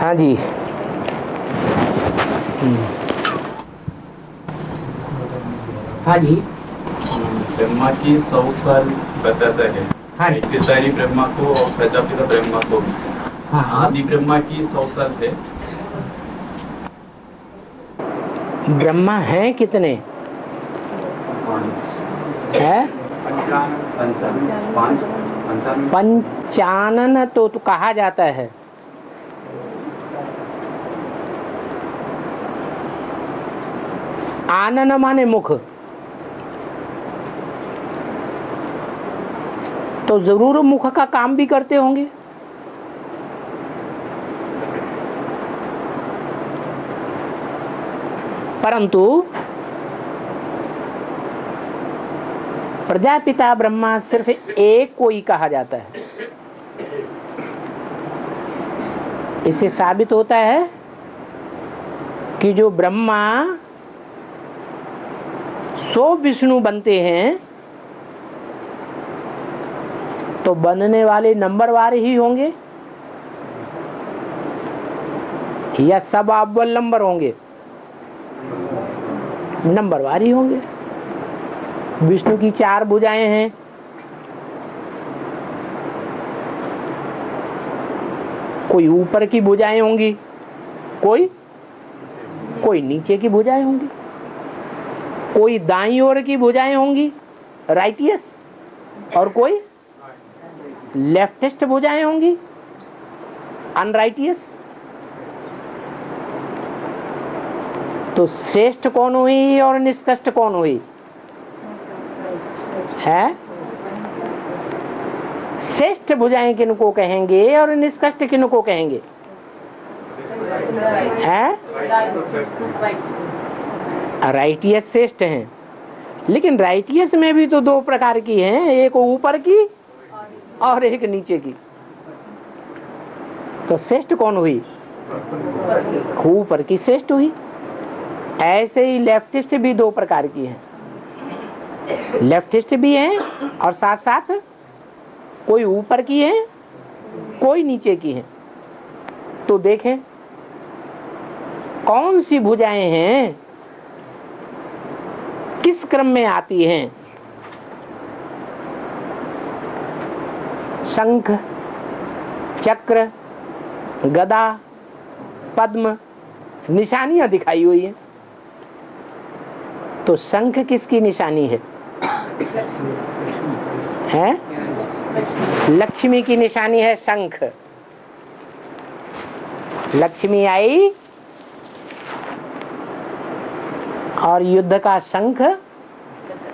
हाँ जी। हाँ जी। ब्रह्मा की 100 साल बताता है। हाँ। पितारी ब्रह्मा को और प्रजापिता ब्रह्मा को भी। हाँ। आदि ब्रह्मा की 100 साल है। ब्रह्मा हैं कितने है? पंचानन तो कहा जाता है। आनन माने मुख, तो जरूर मुख का काम भी करते होंगे। परंतु प्रजापिता ब्रह्मा सिर्फ एक को ही कहा जाता है। इससे साबित होता है कि जो ब्रह्मा 100 विष्णु बनते हैं तो बनने वाले नंबरवार ही होंगे या सब अव्वल नंबर होंगे? नंबरवार ही होंगे। विष्णु की 4 भुजाएं हैं, कोई ऊपर की भुजाएं होंगी, कोई नीचे की भुजाएं होंगी, कोई दाईं ओर की भुजाएं होंगी राइटियस, और कोई लेफ्टिस्ट भुजाएं होंगी अनराइटियस। तो श्रेष्ठ कौन हुई और निष्कृष्ट कौन हुई है? श्रेष्ठ भुजाएं किनको कहेंगे और निष्कृष्ट किनको कहेंगे है? राइटियस श्रेष्ठ हैं, लेकिन राइटियस में भी तो 2 प्रकार की हैं, एक ऊपर की और एक नीचे की। तो श्रेष्ठ कौन हुई? ऊपर की श्रेष्ठ हुई। ऐसे ही लेफ्टिस्ट भी 2 प्रकार की हैं। लेफ्टिस्ट भी हैं और साथ साथ कोई ऊपर की है, कोई नीचे की है। तो देखें कौन सी भुजाएं हैं, किस क्रम में आती हैं। शंख, चक्र, गदा, पद्म निशानियां दिखाई हुई हैं। तो शंख किसकी निशानी है? लक्ष्मी की निशानी है शंख। लक्ष्मी आई और युद्ध का शंख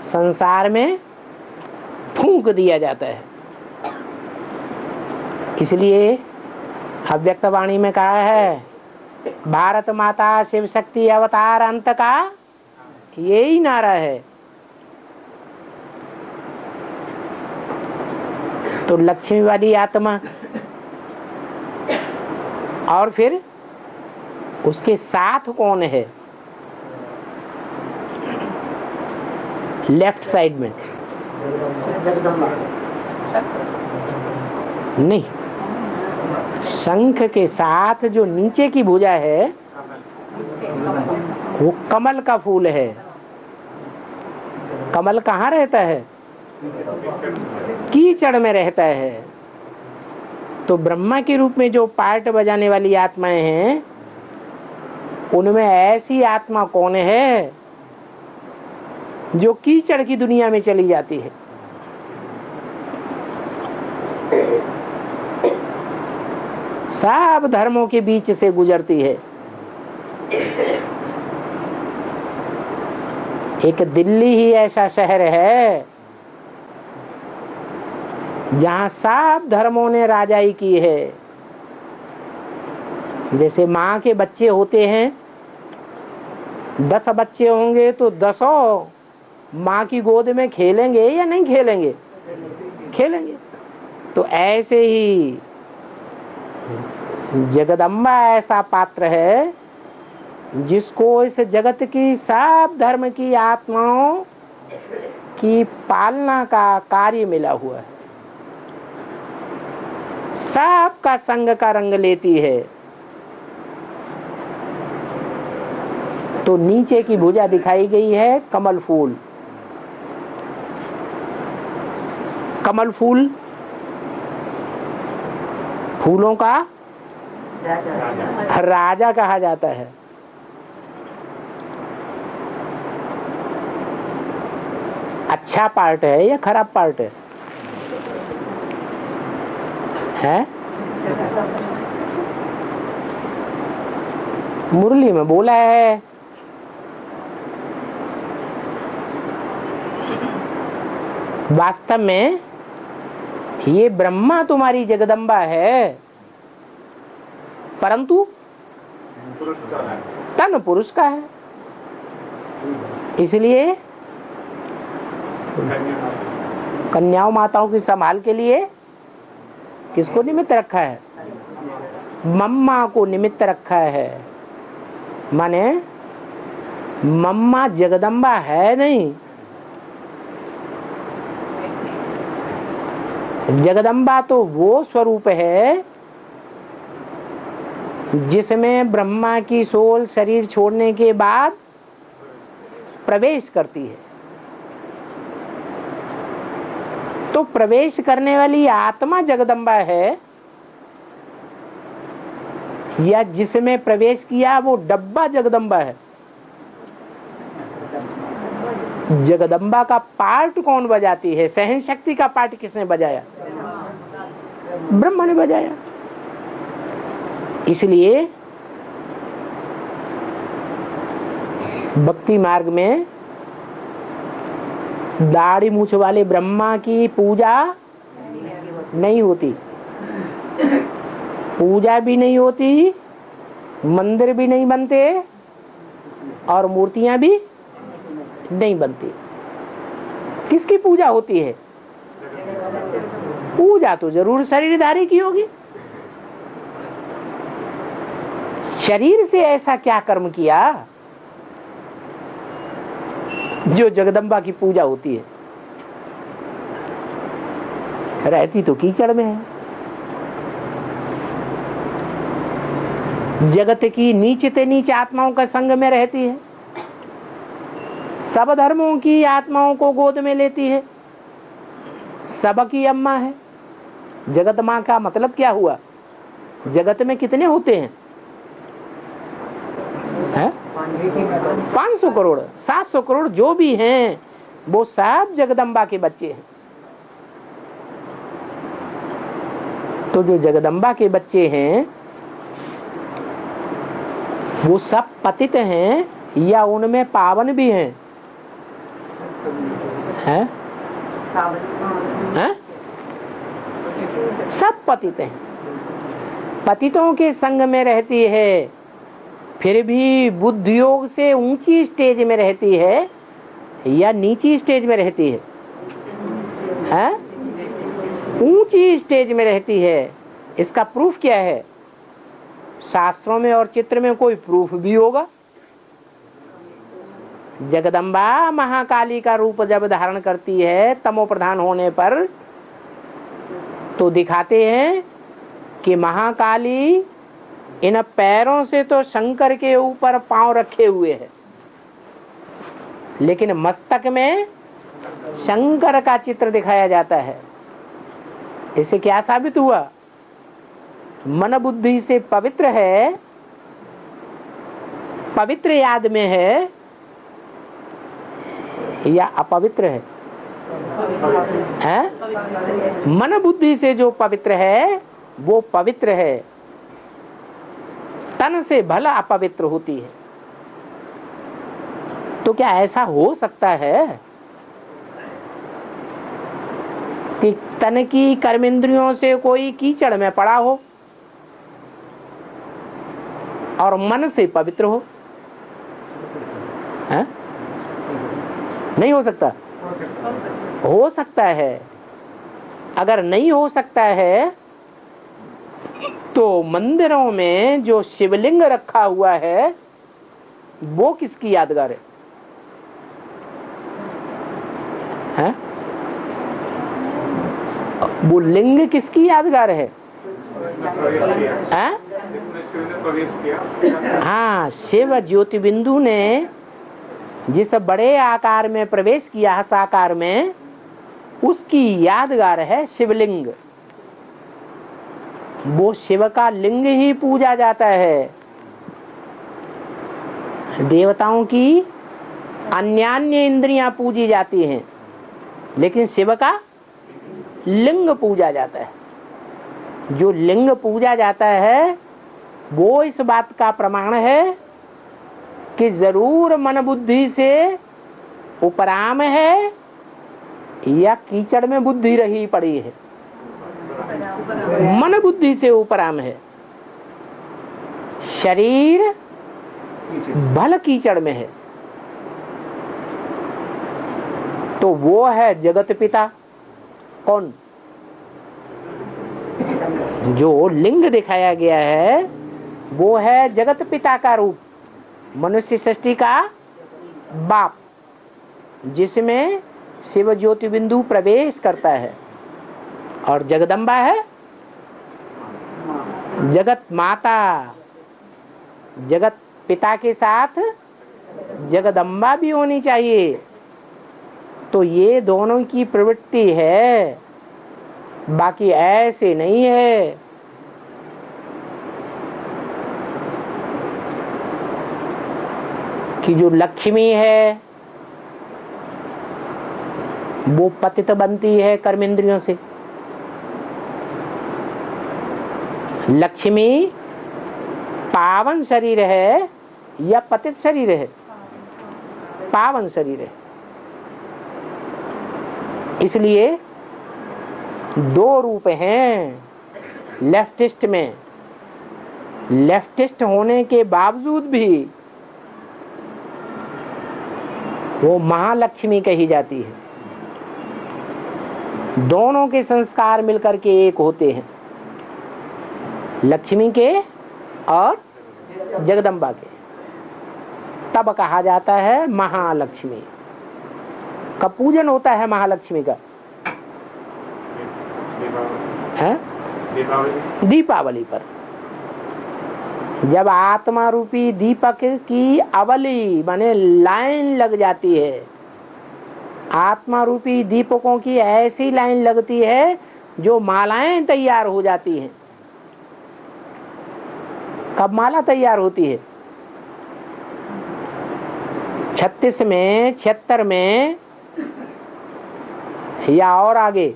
संसार में फूंक दिया जाता है। इसलिए अव्यक्त वाणी में कहा है, भारत माता शिव शक्ति अवतार अंत का यही नारा है। तो लक्ष्मी वाली आत्मा और फिर उसके साथ कौन है? लेफ्ट साइड में नहीं, शंख के साथ जो नीचे की भुजा है वो कमल का फूल है। कमल कहाँ रहता है? कीचड़ में रहता है। तो ब्रह्मा के रूप में जो पार्ट बजाने वाली आत्माएं हैं, उनमें ऐसी आत्मा कौन है जो कीचड़ की दुनिया में चली जाती है? सब धर्मों के बीच से गुजरती है। एक दिल्ली ही ऐसा शहर है जहां सब धर्मों ने राजाई की है। जैसे माँ के बच्चे होते हैं, 10 बच्चे होंगे तो 10 माँ की गोद में खेलेंगे या नहीं खेलेंगे? खेलेंगे। तो ऐसे ही जगदम्बा ऐसा पात्र है जिसको इस जगत की सब धर्म की आत्माओं की पालना का कार्य मिला हुआ है। सबका संग का रंग लेती है। तो नीचे की भुजा दिखाई गई है कमल फूल। कमल फूल फूलों का राजा कहा जाता है। अच्छा पार्ट है या खराब पार्ट है? हैं? मुरली में बोला है वास्तव में ये ब्रह्मा तुम्हारी जगदम्बा है, परंतु तन पुरुष का है। इसलिए कन्याओं माताओं की संभाल के लिए किसको निमित्त रखा है? मम्मा को निमित्त रखा है। माने मम्मा जगदम्बा है नहीं, जगदम्बा तो वो स्वरूप है जिसमें ब्रह्मा की सोल शरीर छोड़ने के बाद प्रवेश करती है। तो प्रवेश करने वाली आत्मा जगदम्बा है, या जिसमें प्रवेश किया वो डब्बा जगदम्बा है? जगदम्बा का पार्ट कौन बजाती है? सहन शक्ति का पार्ट किसने बजाया? ब्रह्मा ने बजाया। इसलिए भक्ति मार्ग में दाढ़ी मूछ वाले ब्रह्मा की पूजा नहीं होती, पूजा भी नहीं होती, मंदिर भी नहीं बनते और मूर्तियां भी नहीं बनती। किसकी पूजा होती है? पूजा तो जरूर शरीरधारी की होगी। शरीर से ऐसा क्या कर्म किया जो जगदम्बा की पूजा होती है? रहती तो कीचड़ में है। जगत की नीचते नीच आत्माओं का संग में रहती है, सब धर्मों की आत्माओं को गोद में लेती है, सबकी अम्मा है। जगत माँ का मतलब क्या हुआ? जगत में कितने होते हैं? 500 करोड़ 700 करोड़ जो भी हैं वो सब जगदम्बा के बच्चे हैं। तो जो जगदम्बा के बच्चे हैं वो सब पतित हैं या उनमें पावन भी हैं? हैं? हैं? सब पतित हैं। पतितों के संग में रहती है, फिर भी बुद्धि योग से ऊंची स्टेज में रहती है या नीची स्टेज में रहती है? हैं? ऊंची स्टेज में रहती है। इसका प्रूफ क्या है? शास्त्रों में और चित्र में कोई प्रूफ भी होगा? जगदम्बा महाकाली का रूप जब धारण करती है तमो प्रधान होने पर, तो दिखाते हैं कि महाकाली इन पैरों से तो शंकर के ऊपर पांव रखे हुए है, लेकिन मस्तक में शंकर का चित्र दिखाया जाता है। इससे क्या साबित हुआ? मन बुद्धि से पवित्र है, पवित्र याद में है या अपवित्र है? हैं? मन बुद्धि से जो पवित्र है वो पवित्र है, तन से भला अपवित्र होती है। तो क्या ऐसा हो सकता है कि तन की कर्मेंद्रियों से कोई कीचड़ में पड़ा हो और मन से पवित्र हो? है? नहीं हो सकता? हो सकता है। अगर नहीं हो सकता है तो मंदिरों में जो शिवलिंग रखा हुआ है वो किसकी यादगार है? हैं? वो लिंग किसकी यादगार है? हैं? शिव ने प्रवेश किया। हाँ, शिव ज्योति बिंदु ने जिस बड़े आकार में प्रवेश किया, साकार में, उसकी यादगार है शिवलिंग। वो शिव का लिंग ही पूजा जाता है। देवताओं की अन्यान्य इंद्रियां पूजी जाती हैं, लेकिन शिव का लिंग पूजा जाता है। जो लिंग पूजा जाता है वो इस बात का प्रमाण है कि जरूर मन बुद्धि से उपराम है या कीचड़ में बुद्धि रही पड़ी है। मन बुद्धि से उपराम है, शरीर भल कीचड़ में है। तो वो है जगत पिता। कौन? जो लिंग दिखाया गया है वो है जगत पिता का रूप, मनुष्य सृष्टि का बाप, जिसमें शिव ज्योति बिंदु प्रवेश करता है। और जगदम्बा है जगत माता। जगत पिता के साथ जगदम्बा भी होनी चाहिए। तो ये दोनों की प्रवृत्ति है, बाकी ऐसे नहीं है। कि जो लक्ष्मी है वो पतित बनती है कर्मेंद्रियों से। लक्ष्मी पावन शरीर है या पतित शरीर है? पावन शरीर है। इसलिए दो रूप हैं लेफ्टिस्ट में। लेफ्टिस्ट होने के बावजूद भी वो महालक्ष्मी कही जाती है। दोनों के संस्कार मिलकर के एक होते हैं, लक्ष्मी के और जगदम्बा के। तब कहा जाता है महालक्ष्मी। कब पूजन होता है महालक्ष्मी का? है दीपावली पर। जब आत्मा रूपी दीपक की अवली माने लाइन लग जाती है, आत्मा रूपी दीपकों की ऐसी लाइन लगती है जो मालाएं तैयार हो जाती हैं। कब माला तैयार होती है? 36 में, 76 में या और आगे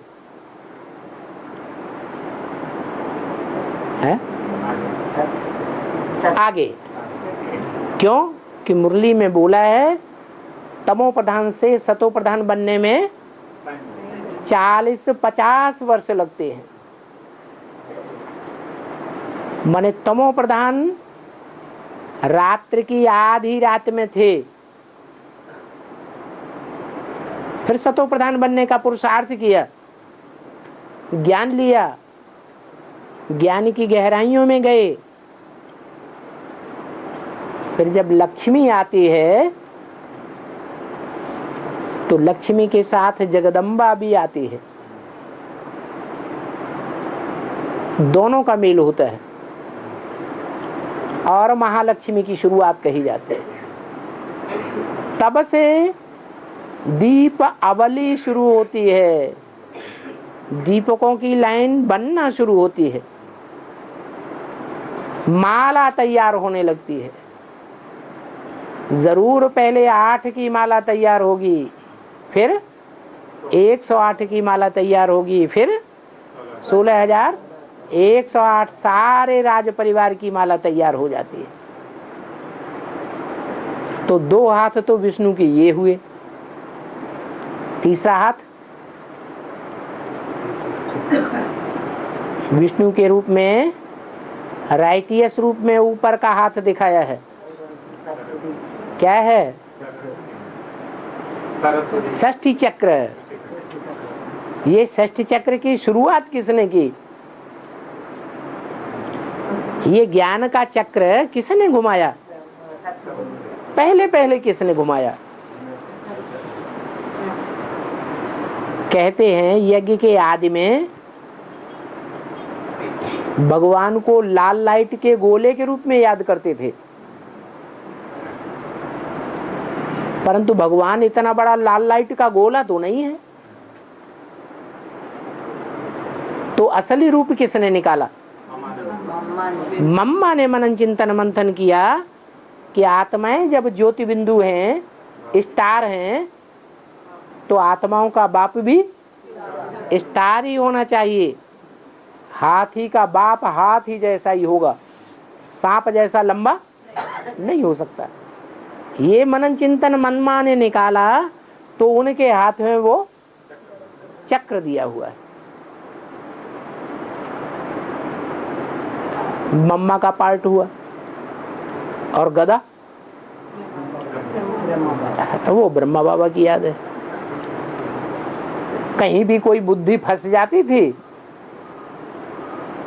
है? आगे। क्यों? कि मुरली में बोला है तमो प्रधान से सतो प्रधान बनने में 40-50 वर्ष लगते हैं। माने तमो प्रधान रात्रि की आधी रात में थे, फिर सतो प्रधान बनने का पुरुषार्थ किया, ज्ञान लिया, ज्ञान की गहराइयों में गए। फिर जब लक्ष्मी आती है तो लक्ष्मी के साथ जगदम्बा भी आती है। दोनों का मेल होता है और महालक्ष्मी की शुरुआत कही जाती है। तब से दीप अवली शुरू होती है, दीपकों की लाइन बनना शुरू होती है, माला तैयार होने लगती है। जरूर पहले 8 की माला तैयार होगी, फिर 108 की माला तैयार होगी, फिर 16,108 सारे राज परिवार की माला तैयार हो जाती है। तो 2 हाथ तो विष्णु के ये हुए, तीसरा हाथ विष्णु के रूप में राइटियस रूप में ऊपर का हाथ दिखाया है। क्या है? षष्ठी चक्र। ये षष्ठी चक्र की शुरुआत किसने की? ये ज्ञान का चक्र किसने घुमाया? पहले किसने घुमाया? कहते हैं यज्ञ के आदि में भगवान को लाल लाइट के गोले के रूप में याद करते थे, परंतु भगवान इतना बड़ा लाल लाइट का गोला तो नहीं है। तो असली रूप किसने निकाला? मम्मा ने मनन चिंतन मंथन किया कि आत्माएं जब ज्योति बिंदु हैं, स्टार हैं, तो आत्माओं का बाप भी स्टार ही होना चाहिए। हाथी का बाप हाथी जैसा ही होगा, सांप जैसा लंबा नहीं हो सकता। ये मनन चिंतन मनमा ने निकाला तो उनके हाथ में वो चक्र दिया हुआ है। मम्मा का पार्ट हुआ और गदा तो वो ब्रह्मा बाबा की याद है। कहीं भी कोई बुद्धि फंस जाती थी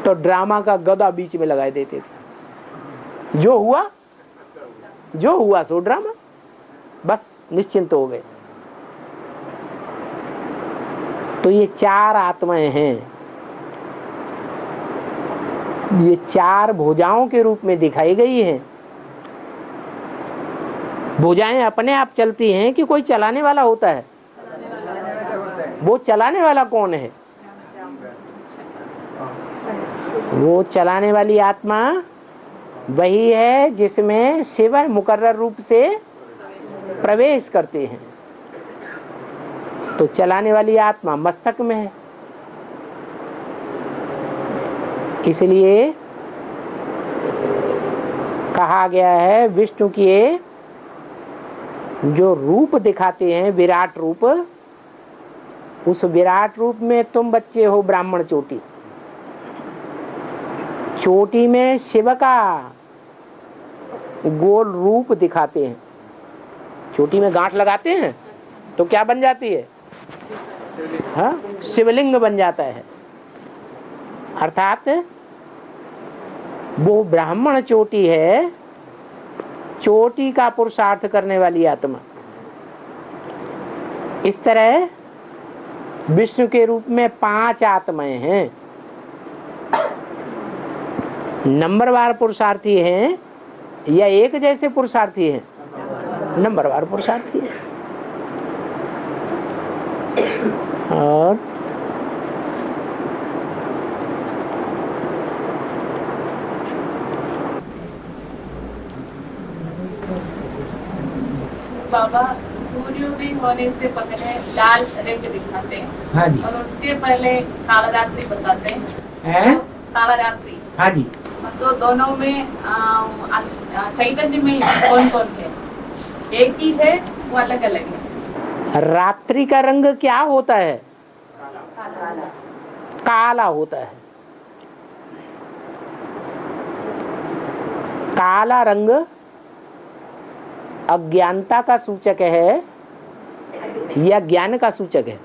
तो ड्रामा का गदा बीच में लगाए देते थे। जो हुआ सो ड्रामा, बस निश्चिंत हो गए। तो ये चार आत्माएं हैं, ये चार भुजाओं के रूप में दिखाई गई हैं। भुजाएं अपने आप चलती हैं कि कोई चलाने वाला होता है? वो चलाने वाला कौन है? वो चलाने वाली आत्मा वही है जिसमें शिव मुकर्रर रूप से प्रवेश करते हैं। तो चलाने वाली आत्मा मस्तक में है। इसलिए कहा गया है विष्णु के जो रूप दिखाते हैं, विराट रूप, उस विराट रूप में तुम बच्चे हो ब्राह्मण चोटी। चोटी में शिव का गोल रूप दिखाते हैं। चोटी में गांठ लगाते हैं तो क्या बन जाती है? हाँ, शिवलिंग बन जाता है। अर्थात वो ब्राह्मण चोटी है, चोटी का पुरुषार्थ करने वाली आत्मा। इस तरह विष्णु के रूप में 5 आत्माएं हैं। नंबरवार पुरुषार्थी हैं या एक जैसे पुरुषार्थी हैं? नंबरवार पुरुषार्थी है। और बाबा सूर्योदय होने से पहले लाल रंग दिखाते हैं। हाँ जी। और उसके पहले काला रात्रि बताते हैं। तो काला रात्रि, हाँ जी। तो दोनों में चैतन्य में कौन कौन है? एक ही है, वो अलग अलग है? रात्रि का रंग क्या होता है? काला होता है। काला रंग अज्ञानता का सूचक है या ज्ञान का सूचक है?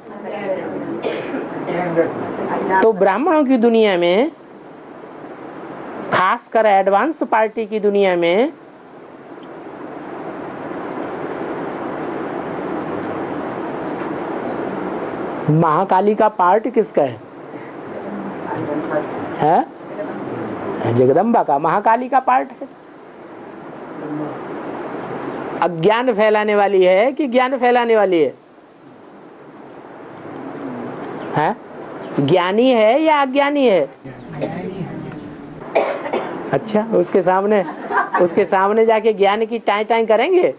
तो ब्राह्मणों की दुनिया में, खासकर एडवांस पार्टी की दुनिया में, महाकाली का पार्ट किसका है? जगदम्बा का। महाकाली का पार्ट है। अज्ञान फैलाने वाली है कि ज्ञान फैलाने वाली है? ज्ञानी है या अज्ञानी है? अच्छा, उसके सामने जाके ज्ञान की टाई टाई करेंगे?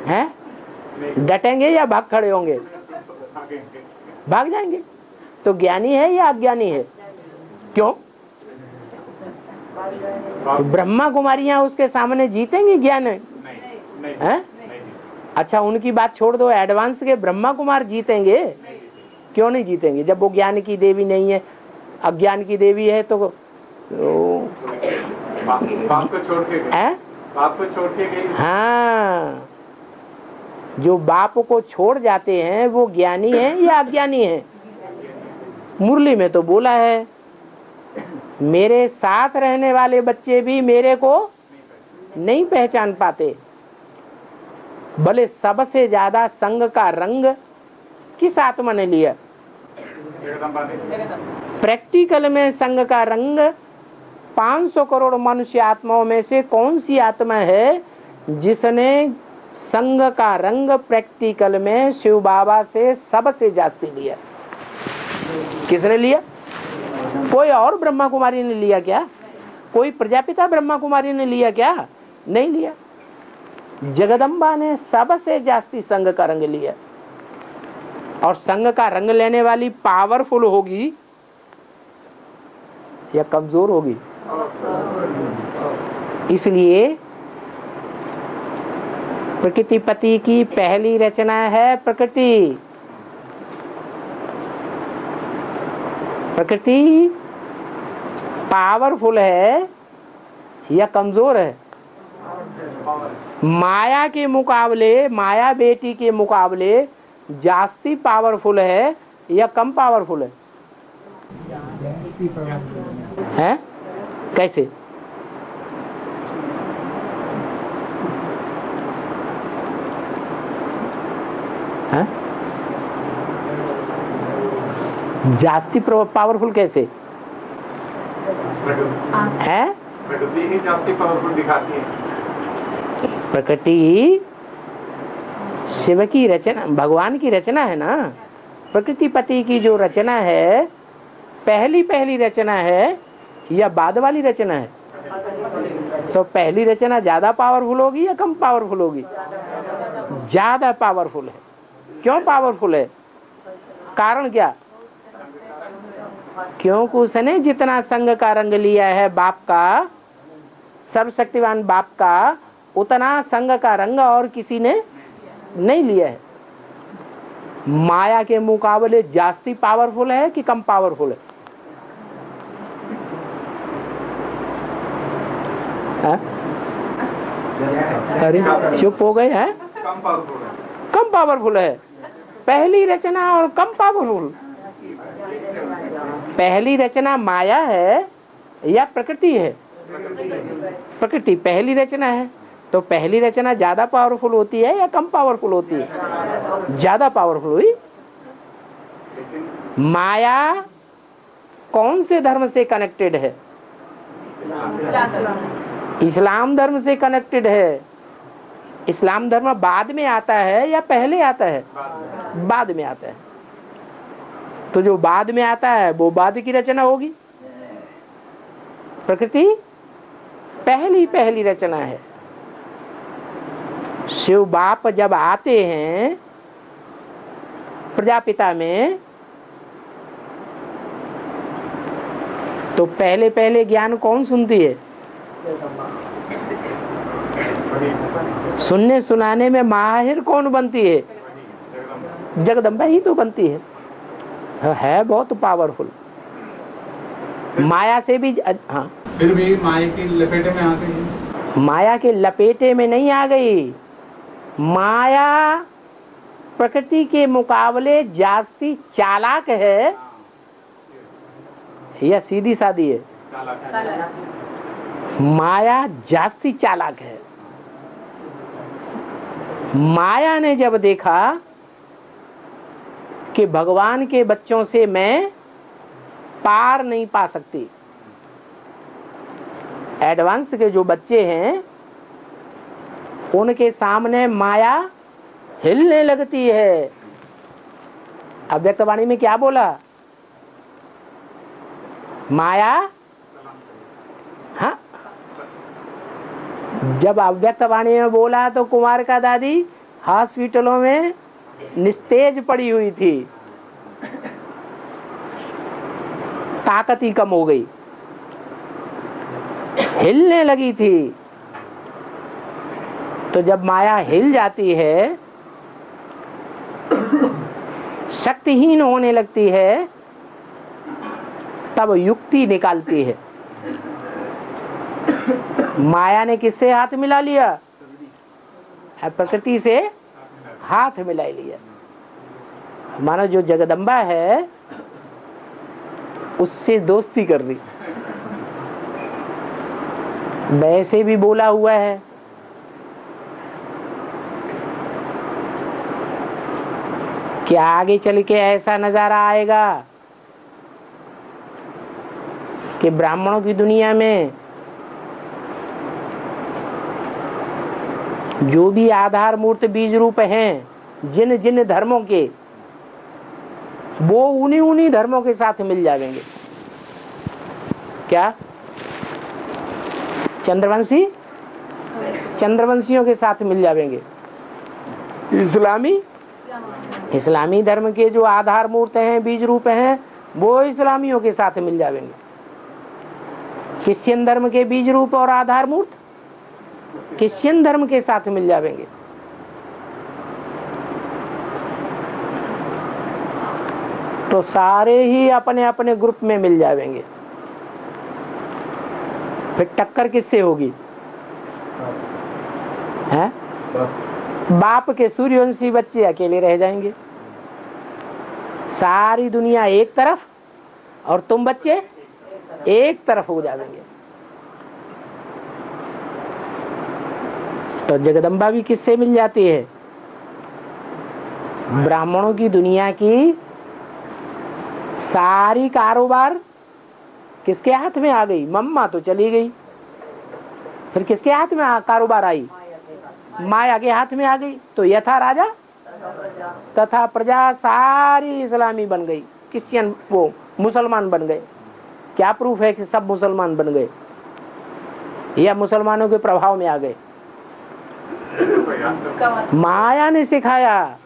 हैं? डटेंगे या भाग खड़े होंगे? भाग जाएंगे। तो ज्ञानी है या अज्ञानी है? क्यों? तो ब्रह्मा कुमारियां उसके सामने जीतेंगे ज्ञान? नहीं। अच्छा, उनकी बात छोड़ दो, एडवांस के ब्रह्मा कुमार जीतेंगे? क्यों नहीं जीतेंगे? जब वो ज्ञान की देवी नहीं है, अज्ञान की देवी है। तो बाप को छोड़ के गई। हाँ, जो बाप को छोड़ जाते हैं वो ज्ञानी है या अज्ञानी है? मुरली में तो बोला है, मेरे साथ रहने वाले बच्चे भी मेरे को नहीं पहचान पाते। भले सबसे ज्यादा संग का रंग किस आत्मा ने लिया? जगदम्बा ने प्रैक्टिकल में संघ का रंग 500 करोड़ मनुष्य आत्माओं में से कौन सी आत्मा है जिसने संघ का रंग प्रैक्टिकल में शिव बाबा से सबसे जास्ती लिया? किसने लिया? कोई और ब्रह्मा कुमारी ने लिया क्या? कोई प्रजापिता ब्रह्मा कुमारी ने लिया क्या? नहीं लिया। जगदम्बा ने सबसे जास्ती संघ का रंग लिया। और संघ का रंग लेने वाली पावरफुल होगी या कमजोर होगी? इसलिए प्रकृति पति की पहली रचना है प्रकृति। प्रकृति पावरफुल है या कमजोर है? माया के मुकाबले, माया बेटी के मुकाबले जास्ती पावरफुल है या कम पावरफुल है? हैं? कैसे? हैं? जास्ती पावरफुल कैसे है? प्रकृति ही जास्ती पावरफुल दिखाती है। प्रकृति शिव की रचना, भगवान की रचना है ना। प्रकृति पति की जो रचना है पहली रचना है या बाद वाली रचना है? तो पहली रचना ज्यादा पावरफुल होगी या कम पावरफुल होगी? ज्यादा पावरफुल है। क्यों पावरफुल है? कारण क्या? क्योंकि उसने जितना संघ का रंग लिया है बाप का, सर्वशक्तिवान बाप का, उतना संघ का रंग और किसी ने नहीं लिया है। माया के मुकाबले जास्ती पावरफुल है कि कम पावरफुल है? अरे चुप हो गए हैं? कम पावरफुल है। कम पावरफुल है। पहली रचना और कम पावरफुल। पहली रचना माया है या प्रकृति है? प्रकृति पहली रचना है। तो पहली रचना ज्यादा पावरफुल होती है या कम पावरफुल होती है? ज्यादा पावरफुल हुई। माया कौन से धर्म से कनेक्टेड है? इस्लाम धर्म से कनेक्टेड है। इस्लाम धर्म बाद में आता है या पहले आता है? बाद में आता है। तो जो बाद में आता है वो बाद की रचना होगी। प्रकृति पहली रचना है। शिव बाप जब आते हैं प्रजापिता में तो पहले ज्ञान कौन सुनती है? सुनने सुनाने में माहिर कौन बनती है? जगदम्बा ही तो बनती है बहुत पावरफुल। माया से भी हाँ, फिर भी माया की लपेटे में आ गई। माया के लपेटे में नहीं आ गई। माया प्रकृति के मुकाबले जास्ती चालाक है या सीधी सादी है? माया जास्ती चालाक है। माया ने जब देखा कि भगवान के बच्चों से मैं पार नहीं पा सकती, एडवांस के जो बच्चे हैं उनके सामने माया हिलने लगती है। अव्यक्त वाणी में क्या बोला? माया हाँ, जब अव्यक्त वाणी में बोला तो कुमार का दादी हॉस्पिटलों में निस्तेज पड़ी हुई थी, ताकत ही कम हो गई, हिलने लगी थी। तो जब माया हिल जाती है, शक्तिहीन होने लगती है, तब युक्ति निकालती है। माया ने किससे हाथ मिला लिया? प्रकृति से हाथ मिला लिया। मानो जो जगदम्बा है उससे दोस्ती कर रही। वैसे भी बोला हुआ है कि आगे चल के ऐसा नजारा आएगा कि ब्राह्मणों की दुनिया में जो भी आधार मूर्त बीज रूप हैं, जिन जिन धर्मों के, वो उन्हीं उन्हीं धर्मों के साथ मिल जाएंगे। क्या? चंद्रवंशी चंद्रवंशियों के साथ मिल जाएंगे। इस्लामी धर्म के जो आधार मूर्त हैं, बीज रूप हैं, वो इस्लामियों के साथ मिल जाएंगे। क्रिश्चियन धर्म के बीज रूप और आधार मूर्त क्रिश्चियन धर्म के साथ मिल जाएंगे। तो सारे ही अपने अपने ग्रुप में मिल जाएंगे। फिर टक्कर किससे होगी? है? बाप के सूर्यवंशी बच्चे अकेले रह जाएंगे। सारी दुनिया एक तरफ और तुम बच्चे एक तरफ हो जाएंगे। तो जगदम्बा भी किससे मिल जाती है? ब्राह्मणों की दुनिया की सारी कारोबार किसके हाथ में आ गई? मम्मा तो चली गई, फिर किसके हाथ में कारोबार आई? माया के हाथ में आ गई। तो यथा राजा तथा प्रजा सारी इस्लामी बन गई, क्रिश्चियन वो मुसलमान बन गए। क्या प्रूफ है कि सब मुसलमान बन गए या मुसलमानों के प्रभाव में आ गए? माया ने सिखाया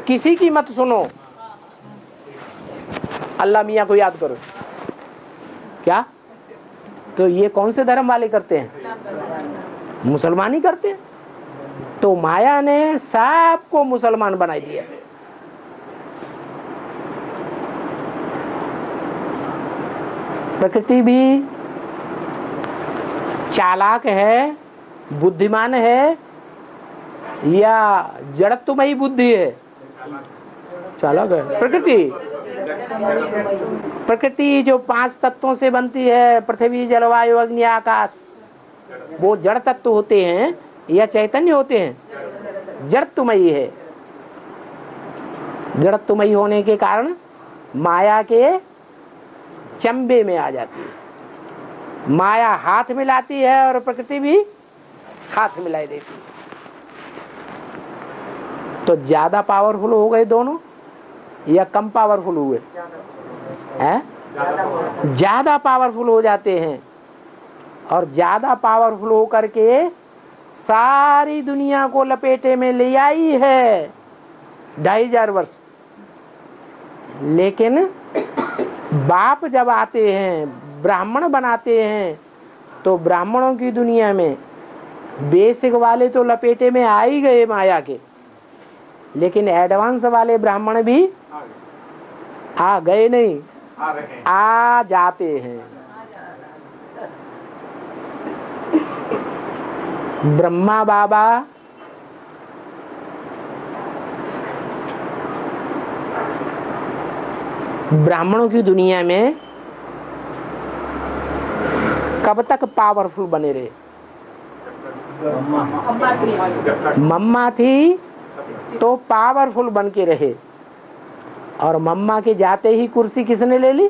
किसी की मत सुनो, अल्लाह मियाँ को याद करो। क्या? तो ये कौन से धर्म वाले करते हैं? मुसलमान ही करते हैं। तो माया ने सबको मुसलमान बना दिया। प्रकृति भी चालाक है, बुद्धिमान है, या जड़त्वमयी बुद्धि है? चालाक है प्रकृति। प्रकृति जो 5 तत्वों से बनती है, पृथ्वी, जलवायु, अग्नि, आकाश, वो जड़ तत्व होते हैं या चैतन्य होते हैं? जड़त्वमयी है। जड़त्वमयी होने के कारण माया के चंबे में आ जाती है। माया हाथ मिलाती है और प्रकृति भी हाथ मिला देती है। तो ज्यादा पावरफुल हो गए दोनों या कम पावरफुल हुए? हैं? ज्यादा पावरफुल हो जाते हैं। और ज्यादा पावरफुल हो करके सारी दुनिया को लपेटे में ले आई है 2500 वर्ष। लेकिन बाप जब आते हैं, ब्राह्मण बनाते हैं, तो ब्राह्मणों की दुनिया में बेसिक वाले तो लपेटे में आ ही गए माया के, लेकिन एडवांस वाले ब्राह्मण भी आ गए नहीं, आ जाते हैं। ब्रह्मा बाबा ब्राह्मणों की दुनिया में कब तक पावरफुल बने रहे? मम्मा थी तो पावरफुल बन के रहे, और मम्मा के जाते ही कुर्सी किसने ले ली?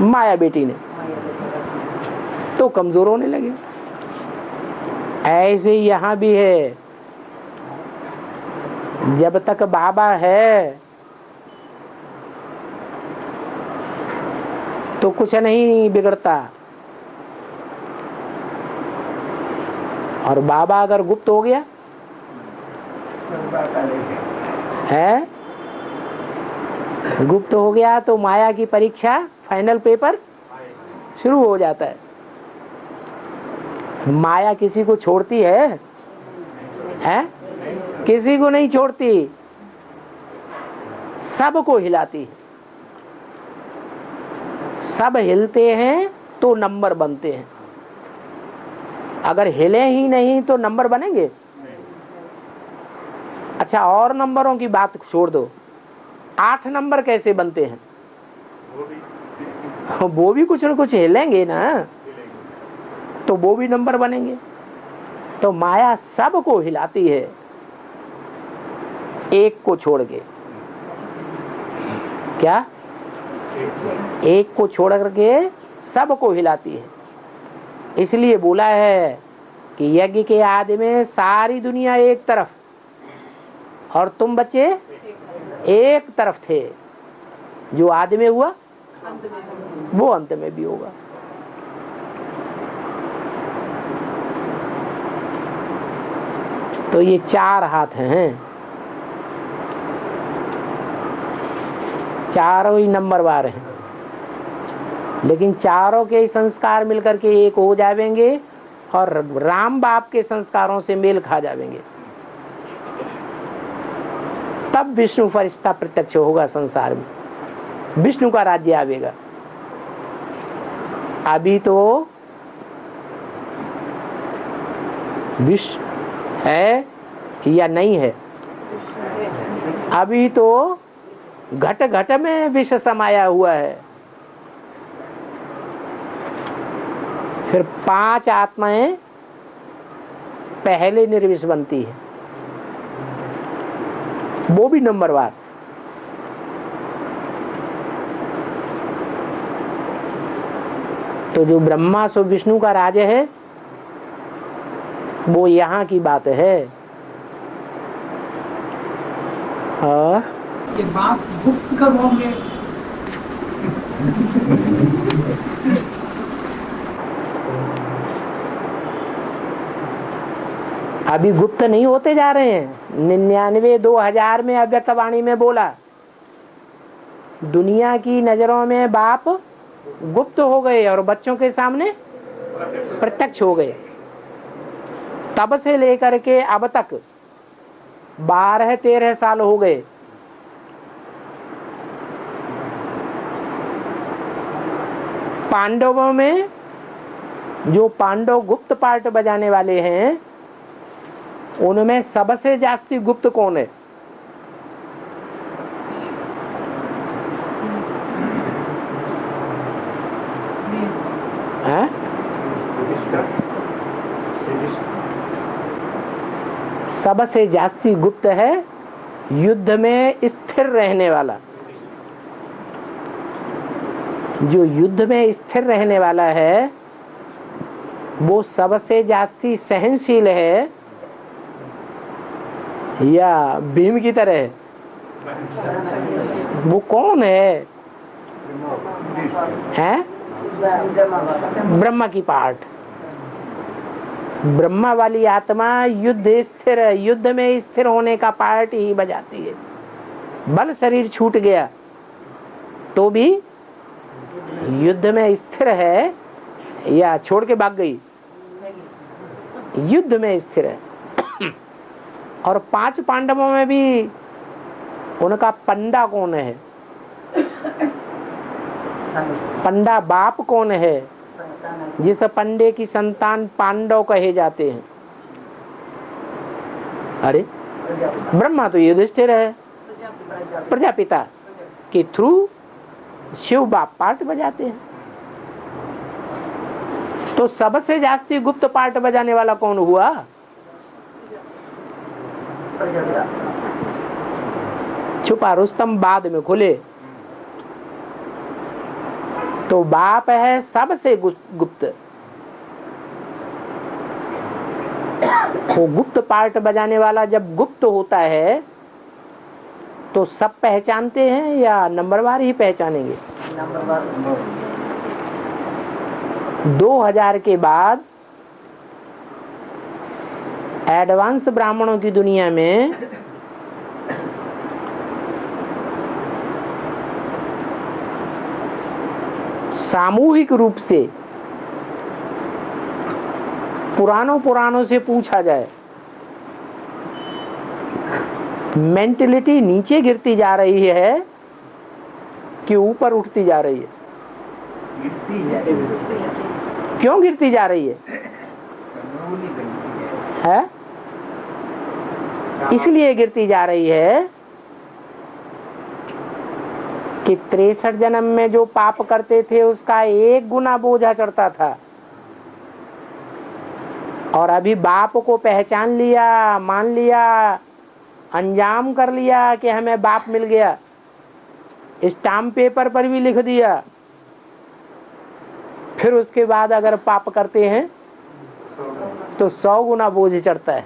माया बेटी ने। तो कमजोर होने लगे। ऐसे यहाँ भी है, जब तक बाबा है तो कुछ नहीं बिगड़ता, और बाबा अगर गुप्त हो गया है, गुप्त हो गया तो माया की परीक्षा, फाइनल पेपर शुरू हो जाता है। माया किसी को छोड़ती है? हैं? किसी को नहीं छोड़ती, सबको हिलाती है। सब हिलते हैं तो नंबर बनते हैं, अगर हिले ही नहीं तो नंबर बनेंगे? अच्छा, और नंबरों की बात छोड़ दो, 8 नंबर कैसे बनते हैं? वो भी कुछ न कुछ हिलेंगे ना, तो वो भी नंबर बनेंगे। तो माया सबको हिलाती है, एक को छोड़ के। क्या? एक को छोड़ करके सबको हिलाती है। इसलिए बोला है कि यज्ञ के आदि में सारी दुनिया एक तरफ और तुम बच्चे एक तरफ थे। जो आदि में हुआ वो अंत में भी होगा। तो ये 4 हाथ हैं, चारों ही नंबरवार हैं, लेकिन चारों के संस्कार मिलकर के एक हो जाएंगे और राम बाप के संस्कारों से मेल खा जाएंगे, तब विष्णु फरिश्ता प्रत्यक्ष होगा संसार में, विष्णु का राज्य आवेगा। अभी तो विष है या नहीं है? अभी तो घट घट में विष समाया हुआ है। फिर 5 आत्माएं पहले निर्विष बनती है, वो भी नंबरवार। तो जो ब्रह्मा सो विष्णु का राज्य है वो यहाँ की बात है। ये बाप गुप्त कब होंगे? अभी गुप्त नहीं होते जा रहे हैं। 99 2000 में अव्यक्त वाणी में बोला, दुनिया की नजरों में बाप गुप्त हो गए और बच्चों के सामने प्रत्यक्ष हो गए। तब से लेकर के अब तक 12-13 साल हो गए। पांडवों में जो पांडव गुप्त पार्ट बजाने वाले हैं, उनमें सबसे जास्ती गुप्त कौन है? हैं? सबसे जास्ती गुप्त है युद्ध में स्थिर रहने वाला। जो युद्ध में स्थिर रहने वाला है वो सबसे जास्ती सहनशील है या भीम की तरह है? वो कौन है? हैं? ब्रह्मा की पार्ट। ब्रह्मा वाली आत्मा युद्ध स्थिर, युद्ध में स्थिर होने का पार्ट ही बजाती है। बल शरीर छूट गया तो भी युद्ध में स्थिर है या छोड़ के भाग गई? युद्ध में स्थिर है। और 5 पांडवों में भी उनका पंडा कौन है? पंडा बाप कौन है जिस पंडे की संतान पांडव कहे जाते हैं? अरे ब्रह्मा तो युधिष्ठिर है, प्रजापिता के थ्रू शिव बाप पार्ट बजाते हैं। तो सबसे जास्ती गुप्त पार्ट बजाने वाला कौन हुआ? छुपा रुस्तम बाद में खुले। तो बाप है सबसे गुप्त। वो गुप्त पार्ट बजाने वाला जब गुप्त होता है तो सब पहचानते हैं या नंबरवार ही पहचानेंगे? 2000 के बाद एडवांस ब्राह्मणों की दुनिया में सामूहिक रूप से पुराणों से पूछा जाए, मेंटलिटी नीचे गिरती जा रही है कि ऊपर उठती जा रही है? क्यों गिरती जा रही है? इसलिए गिरती जा रही है कि 63 जन्म में जो पाप करते थे उसका 1 गुना बोझा चढ़ता था, और अभी बाप को पहचान लिया, मान लिया, अंजाम कर लिया कि हमें बाप मिल गया, स्टाम्प पेपर पर भी लिख दिया, फिर उसके बाद अगर पाप करते हैं तो 100 गुना बोझ चढ़ता है।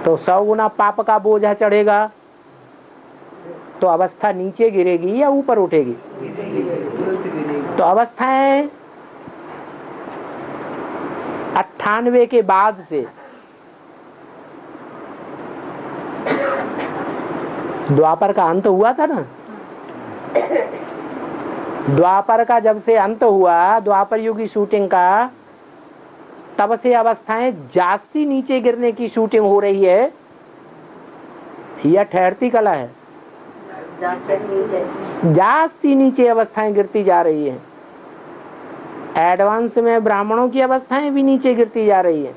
तो 100 गुना पाप का बोझा चढ़ेगा तो अवस्था नीचे गिरेगी या ऊपर उठेगी? तो अवस्थाएं 98 के बाद से द्वापर का अंत हुआ था ना, द्वापर का जब से अंत हुआ, द्वापर युग की शूटिंग का, तब से अवस्थाएं जास्ती नीचे गिरने की शूटिंग हो रही है या ठहरती कला है? जास्ती नीचे अवस्थाएं गिरती जा रही है। एडवांस में ब्राह्मणों की अवस्थाएं भी नीचे गिरती जा रही है।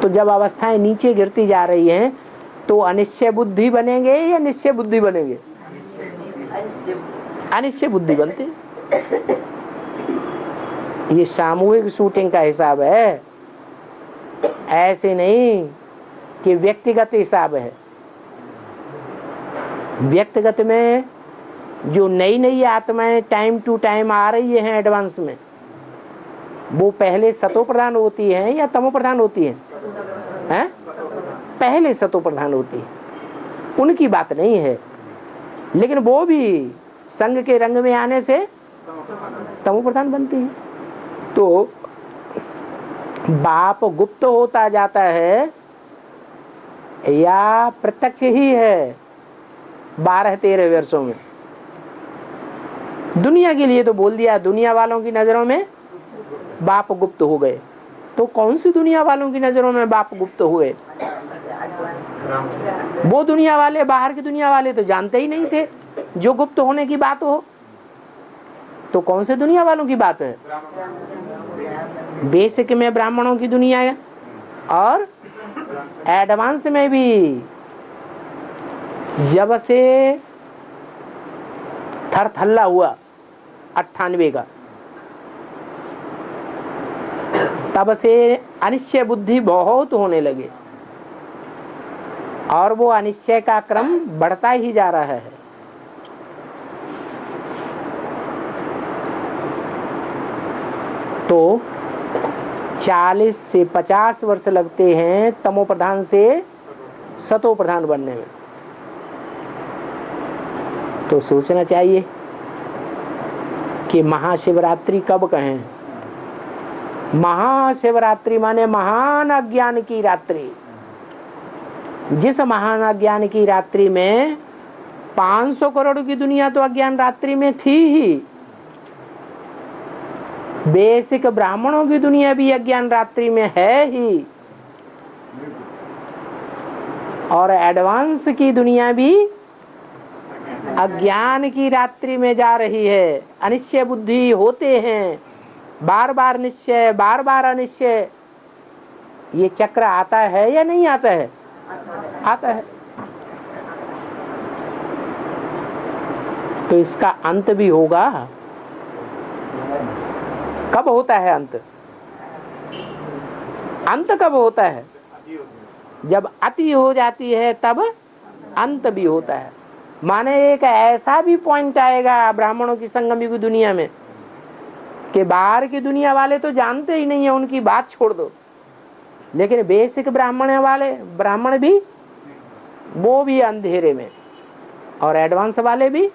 तो जब अवस्थाएं नीचे गिरती जा रही हैं तो अनिश्चय बुद्धि बनेंगे या निश्चय बुद्धि बनेंगे? अनिश्चय बुद्धि बनते। ये सामूहिक शूटिंग का हिसाब है, ऐसे नहीं कि व्यक्तिगत हिसाब है। व्यक्तिगत में जो नई नई आत्माएं टाइम टू टाइम आ रही हैं एडवांस में, वो पहले सतो प्रधान होती हैं या तमो प्रधान होती हैं? हैं? पहले सतो प्रधान होती है, उनकी बात नहीं है। लेकिन वो भी संघ के रंग में आने से तमो प्रधान बनती है। तो बाप गुप्त होता जाता है या प्रत्यक्ष ही है 12-13 वर्षों में? दुनिया के लिए तो बोल दिया, दुनिया वालों की नजरों में बाप गुप्त हो गए। तो कौन सी दुनिया वालों की नजरों में बाप गुप्त हुए? वो दुनिया वाले, बाहर की दुनिया वाले तो जानते ही नहीं थे जो गुप्त होने की बात हो। तो कौन से दुनिया वालों की बात है? बेसिक में ब्राह्मणों की दुनिया है, और एडवांस में भी जब से थरथल्ला हुआ 98 का, तब से अनिश्चय बुद्धि बहुत होने लगे, और वो अनिश्चय का क्रम बढ़ता ही जा रहा है। तो 40 से 50 वर्ष लगते हैं तमो प्रधान से सतो प्रधान बनने में। तो सोचना चाहिए कि महाशिवरात्रि कब कहें? महाशिवरात्रि माने महान अज्ञान की रात्रि। जिस महान अज्ञान की रात्रि में 500 करोड़ की दुनिया तो अज्ञान रात्रि में थी ही, बेसिक ब्राह्मणों की दुनिया भी अज्ञान रात्रि में है ही, और एडवांस की दुनिया भी अज्ञान की रात्रि में जा रही है। अनिश्चय बुद्धि होते हैं, बार बार निश्चय, बार बार अनिश्चय। ये चक्र आता है या नहीं आता है? आता है। तो इसका अंत भी होगा। कब होता है अंत? अंत कब होता है? जब अति हो जाती है तब अंत भी होता है। माने एक ऐसा भी पॉइंट आएगा ब्राह्मणों की संगम युग दुनिया में कि बाहर की दुनिया वाले तो जानते ही नहीं है, उनकी बात छोड़ दो, लेकिन बेसिक ब्राह्मण भी, वो भी अंधेरे में, और एडवांस वाले भी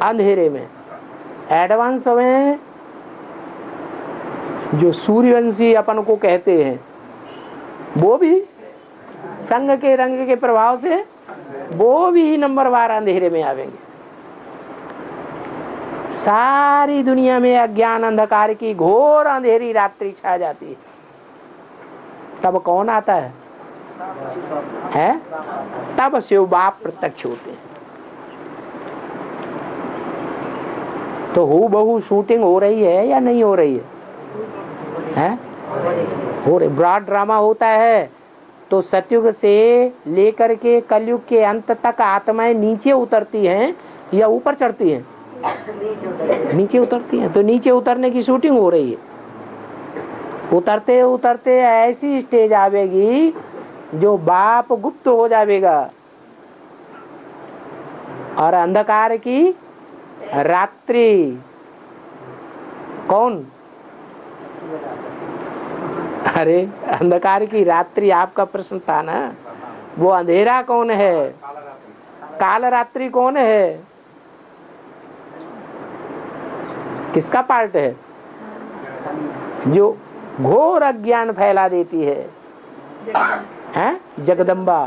अंधेरे में। एडवांस में जो सूर्यवंशी अपन को कहते हैं, वो भी संघ के रंग के प्रभाव से वो भी नंबरवार अंधेरे में आवेंगे। सारी दुनिया में अज्ञान अंधकार की घोर अंधेरी रात्रि छा जाती है। तब कौन आता है? तब शिव बाप प्रत्यक्ष होते हैं। तो हूबहू शूटिंग हो रही है या नहीं हो रही है? हो रही। ब्रॉड ड्रामा होता है तो सतयुग से लेकर के कलयुग के अंत तक आत्माएं नीचे उतरती हैं या ऊपर चढ़ती हैं? नीचे उतरती हैं। तो नीचे उतरने की शूटिंग हो रही है। उतरते उतरते ऐसी स्टेज आवेगी जो बाप गुप्त हो जाएगा और अंधकार की रात्रि कौन? अरे अंधकार की रात्रि आपका प्रश्न था ना, वो अंधेरा कौन है? काल रात्रि कौन है? किसका पार्ट है? जो घोर अज्ञान फैला देती है, हैं? जगदम्बा।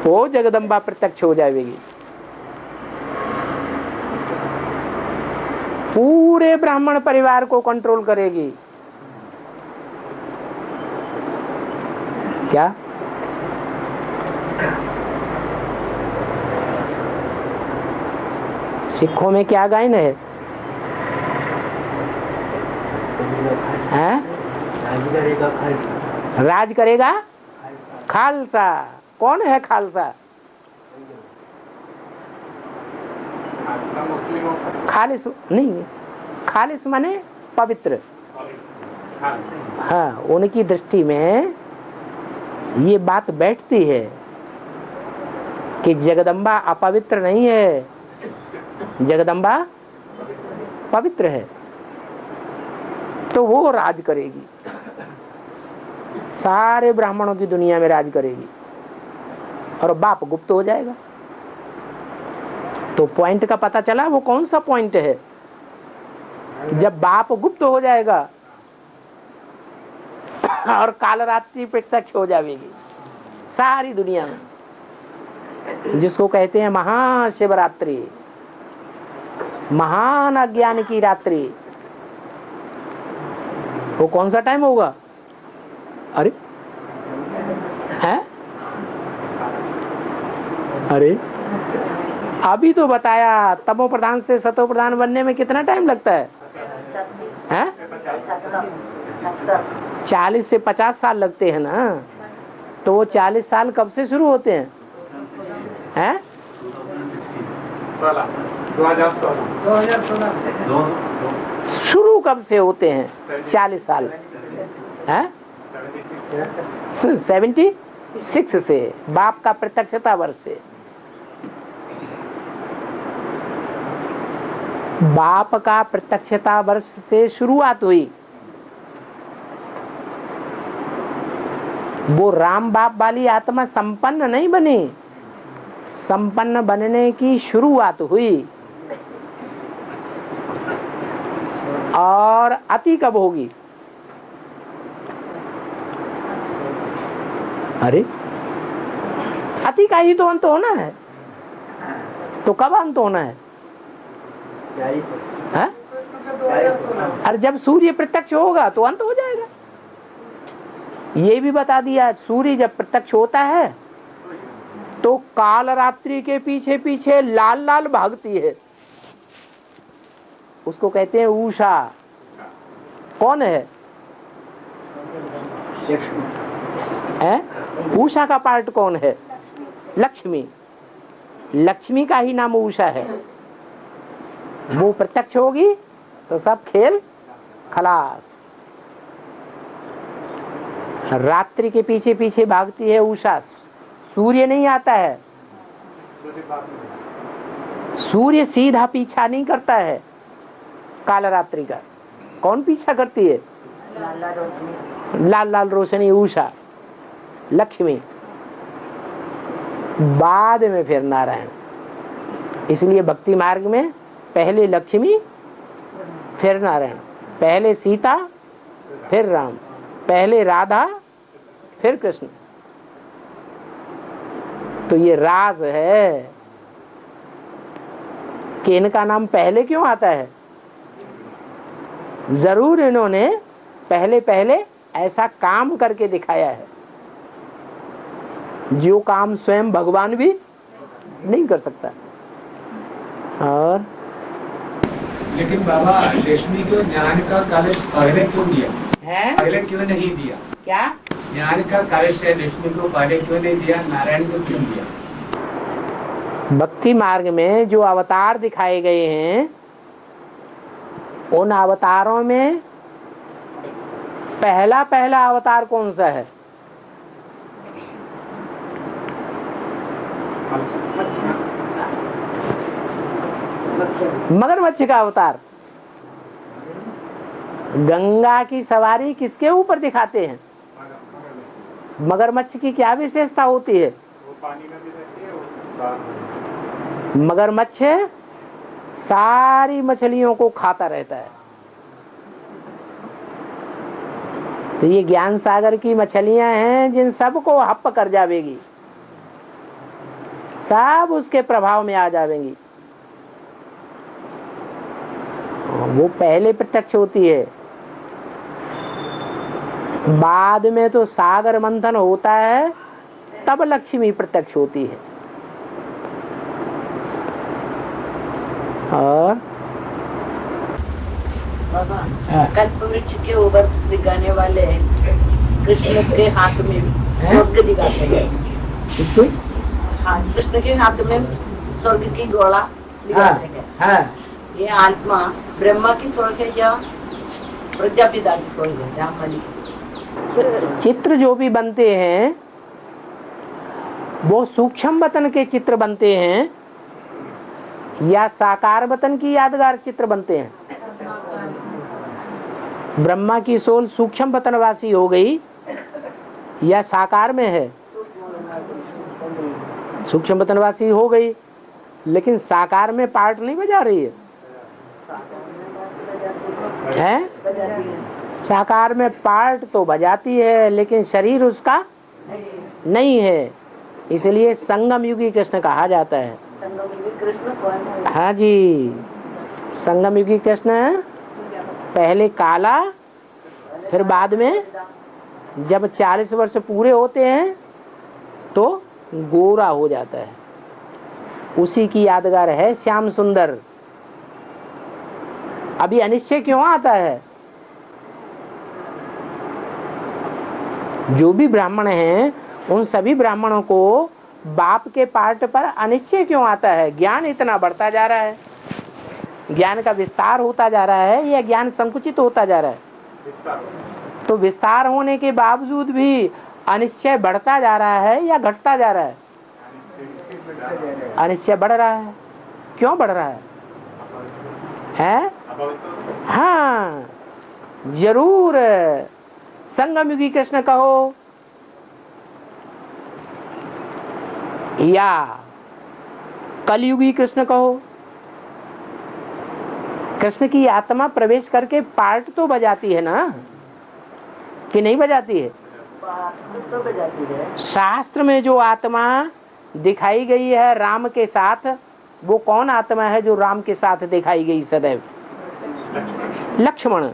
वो जगदम्बा प्रत्यक्ष हो जाएगी, पूरे ब्राह्मण परिवार को कंट्रोल करेगी। क्या? सिखों में क्या गायन है? हैं? राज करेगा खालसा। कौन है खालसा? मुस्लिमों का खालिस नहीं, खालिस माने पवित्र। हाँ, उनकी दृष्टि में ये बात बैठती है कि जगदम्बा अपवित्र नहीं है, जगदम्बा पवित्र है, तो वो राज करेगी, सारे ब्राह्मणों की दुनिया में राज करेगी और बाप गुप्त हो जाएगा। तो पॉइंट का पता चला वो कौन सा पॉइंट है? जब बाप गुप्त हो जाएगा और कालरात्रि प्रत्यक्ष हो जाएगी सारी दुनिया में, जिसको कहते हैं महाशिवरात्रि, महान अज्ञान की रात्रि। वो कौन सा टाइम होगा? अरे है? अरे अभी तो बताया, तमो प्रधान से सतो प्रधान बनने में कितना टाइम लगता है? हैं? 40 से 50 साल लगते हैं ना। तो वो 40 साल कब से शुरू होते हैं? हैं? 2016 शुरू कब से होते हैं? 40 साल हैं? 76 से, बाप का प्रत्यक्षता वर्ष से। बाप का प्रत्यक्षता वर्ष से शुरुआत हुई। वो राम बाप वाली आत्मा संपन्न नहीं बनी, संपन्न बनने की शुरुआत हुई। और अति कब होगी? अरे अति का ही तो अंत होना है, तो कब अंत होना है? हाँ? अरे जब सूर्य प्रत्यक्ष होगा तो अंत हो जाएगा। ये भी बता दिया, सूर्य जब प्रत्यक्ष होता है तो काल रात्रि के पीछे पीछे लाल लाल भागती है, उसको कहते हैं उषा। कौन है? उषा का पार्ट कौन है? लक्ष्मी। लक्ष्मी का ही नाम उषा है। वो प्रत्यक्ष होगी तो सब खेल खलास। रात्रि के पीछे पीछे भागती है उषा, सूर्य नहीं आता है। सूर्य सीधा पीछा नहीं करता है काल रात्रि का। कौन पीछा करती है? लाल लाल रोशनी उषा, लक्ष्मी, बाद में फिर नारायण। इसलिए भक्ति मार्ग में पहले लक्ष्मी फिर नारायण, पहले सीता फिर राम, पहले राधा फिर कृष्ण। तो ये राज है कि इनका नाम पहले क्यों आता है। जरूर इन्होंने पहले पहले ऐसा काम करके दिखाया है जो काम स्वयं भगवान भी नहीं कर सकता। और लेकिन बाबा लक्ष्मी को ज्ञान का कलश पहले क्यों दिया है? पहले क्यों नहीं दिया? क्या ज्ञान का कलश है, लक्ष्मी को पहले क्यों नहीं दिया, नारायण को क्यों दिया? भक्ति मार्ग में जो अवतार दिखाए गए हैं उन अवतारों में पहला पहला अवतार कौन सा है? मगरमच्छ का अवतार। गंगा की सवारी किसके ऊपर दिखाते हैं? मगरमच्छ की क्या विशेषता होती है? वो पानी में भी रहती है, वो मगरमच्छ सारी मछलियों को खाता रहता है। तो ये ज्ञान सागर की मछलियां हैं जिन सबको हप कर जावेगी, सब उसके प्रभाव में आ जावेंगी। वो पहले प्रत्यक्ष होती है, बाद में तो सागर मंथन होता है, तब लक्ष्मी प्रत्यक्ष होती है। और बाबा कल्प वृक्ष के ऊपर दिखाने वाले कृष्ण के हाथ में स्वर्ग दिखाते हैं। इसके हाँ, कृष्ण के हाथ में स्वर्ग की गोला दिखाते हैं। हाँ, ये आत्मा ब्रह्मा की स्वर्ग है या प्रजापिता की स्वर्ग है? ब्राह्मणी चित्र जो भी बनते हैं वो सूक्ष्म वतन के चित्र बनते हैं या साकार वतन की यादगार चित्र बनते हैं? ब्रह्मा की सोल सूक्ष्म वतनवासी हो गई या साकार में है? सूक्ष्म वतनवासी हो गई, लेकिन साकार में पार्ट नहीं बजा रही है? साकार में पार्ट तो बजाती है, लेकिन शरीर उसका नहीं है, इसलिए संगम युगी कृष्ण कहा जाता है। कृष्ण कौन है? हाँ जी, संगम युगी कृष्ण पहले काला, फिर बाद में जब 40 वर्ष पूरे होते हैं तो गोरा हो जाता है। उसी की यादगार है श्याम सुंदर। अभी अनिश्चय क्यों आता है? जो भी ब्राह्मण हैं उन सभी ब्राह्मणों को बाप के पार्ट पर अनिश्चय क्यों आता है? ज्ञान इतना बढ़ता जा रहा है, ज्ञान का विस्तार होता जा रहा है या ज्ञान संकुचित होता जा रहा है? तो विस्तार होने के बावजूद भी अनिश्चय बढ़ता जा रहा है या घटता जा रहा है? अनिश्चय बढ़ रहा है। क्यों बढ़ रहा है? हाँ, जरूर। संगम युगी कृष्ण कहो या कलयुगी कृष्ण कहो, कृष्ण की आत्मा प्रवेश करके पार्ट तो बजाती है ना, कि नहीं बजाती है? तो बजाती है। शास्त्र में जो आत्मा दिखाई गई है राम के साथ, वो कौन आत्मा है जो राम के साथ दिखाई गई सदैव? लक्ष्मण।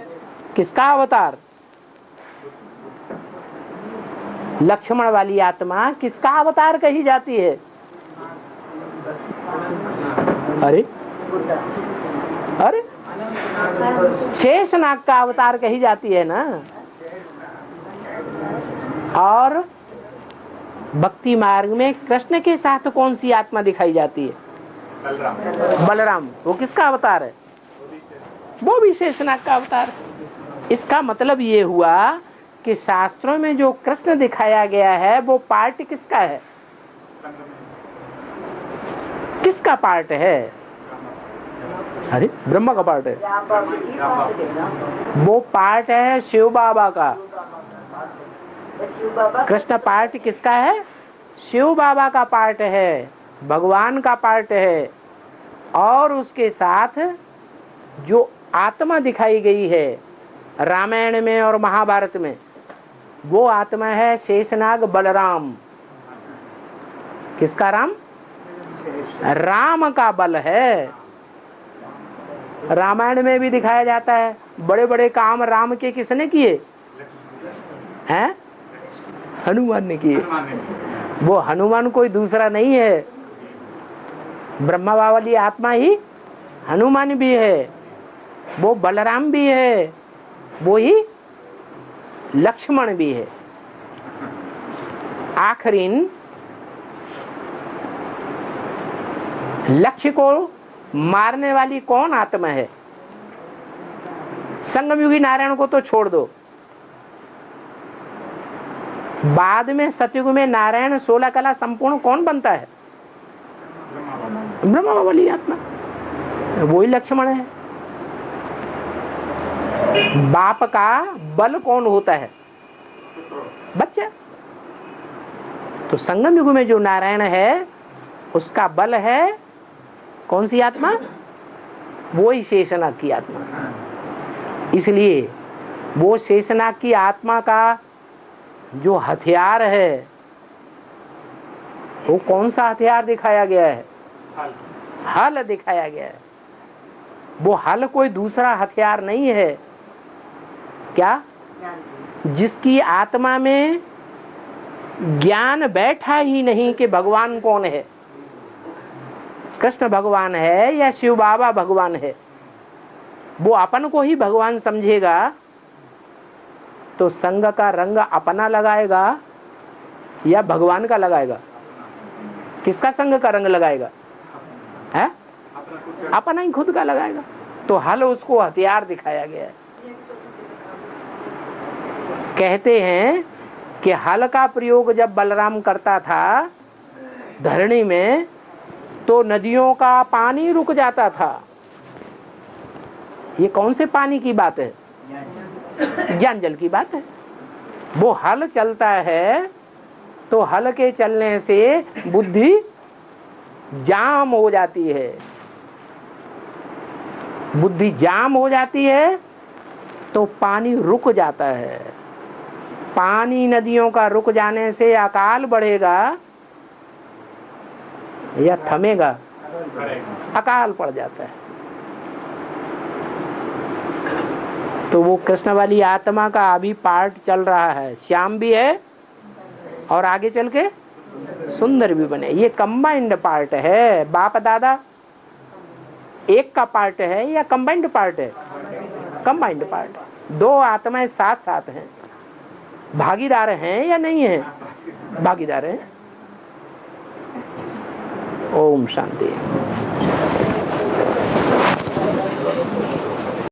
किसका अवतार? लक्ष्मण वाली आत्मा किसका अवतार कही जाती है? अरे अरे शेषनाग का अवतार कही जाती है ना। और भक्ति मार्ग में कृष्ण के साथ कौन सी आत्मा दिखाई जाती है? बलराम। वो किसका अवतार है? वो भी शेषनाग का अवतार। इसका मतलब ये हुआ कि शास्त्रों में जो कृष्ण दिखाया गया है वो पार्ट किसका है? किसका पार्ट है? अरे ब्रह्मा का पार्ट है। वो पार्ट है शिव बाबा का। कृष्ण पार्ट किसका है? शिव बाबा का पार्ट है, भगवान का पार्ट है। और उसके साथ जो आत्मा दिखाई गई है रामायण में और महाभारत में, वो आत्मा है शेषनाग बलराम। किसका राम? राम का बल है। रामायण में भी दिखाया जाता है बड़े बड़े काम राम के किसने किए हैं? हनुमान ने किए। वो हनुमान कोई दूसरा नहीं है, ब्रह्मा वाली आत्मा ही हनुमान भी है, वो बलराम भी है, वो ही लक्ष्मण भी है। आखिरीन लक्ष्य को मारने वाली कौन आत्मा है? संगमयुगी नारायण को तो छोड़ दो, बाद में सतयुग में नारायण 16 कला संपूर्ण कौन बनता है? ब्रह्मा वाली आत्मा, वही लक्ष्मण है। बाप का बल कौन होता है? बच्चा। तो संगम युग में जो नारायण है उसका बल है कौन सी आत्मा? वो ही शेषनाग की आत्मा। इसलिए वो शेषनाग की आत्मा का जो हथियार है वो कौन सा हथियार दिखाया गया है? हल दिखाया गया है। वो हल कोई दूसरा हथियार नहीं है। क्या? जिसकी आत्मा में ज्ञान बैठा ही नहीं कि भगवान कौन है, कृष्ण भगवान है या शिव बाबा भगवान है, वो अपन को ही भगवान समझेगा तो संग का रंग अपना लगाएगा या भगवान का लगाएगा? किसका संग का रंग लगाएगा? है अपना ही खुद का लगाएगा। तो हल उसको हथियार दिखाया गया है। कहते हैं कि हल का प्रयोग जब बलराम करता था धरणी में तो नदियों का पानी रुक जाता था। ये कौन से पानी की बात है? ज्ञान जल की बात है। वो हल चलता है तो हल के चलने से बुद्धि जाम हो जाती है। बुद्धि जाम हो जाती है तो पानी रुक जाता है। पानी नदियों का रुक जाने से अकाल बढ़ेगा या थमेगा? अकाल पड़ जाता है। तो वो कृष्ण वाली आत्मा का अभी पार्ट चल रहा है। श्याम भी है और आगे चल के सुंदर भी बने। ये कंबाइंड पार्ट है। बाप दादा एक का पार्ट है या कंबाइंड पार्ट है? Combined part. दो आत्माएं साथ साथ हैं। भागीदार हैं या नहीं है? भागीदार हैं। ओम शांति।